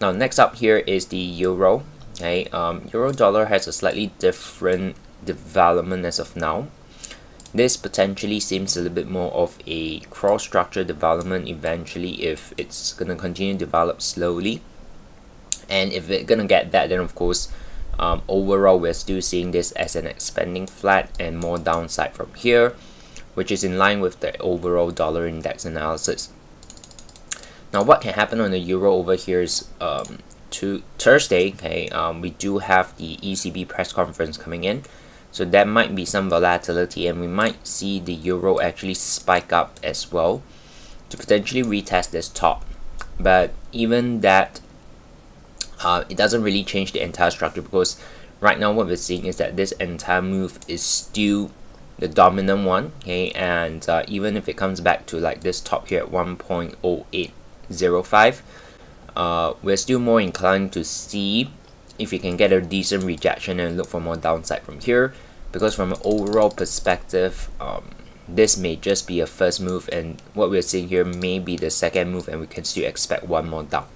Now next up here is the euro. Okay, euro dollar has a slightly different development as of now. This potentially seems a little bit more of a cross-structure development eventually if it's gonna continue to develop slowly. And if it's gonna get that, then of course, overall we're still seeing this as an expanding flat and more downside from here, which is in line with the overall dollar index analysis. Now what can happen on the euro over here is to Thursday, okay, we do have the ECB press conference coming in, so there might be some volatility and we might see the euro actually spike up as well to potentially retest this top. But even that, it doesn't really change the entire structure, because right now what we're seeing is that this entire move is still the dominant one, okay, and even if it comes back to like this top here at 1.0805, we're still more inclined to see if you can get a decent rejection and look for more downside from here, because from an overall perspective, this may just be a first move, and what we're seeing here may be the second move, and we can still expect one more down.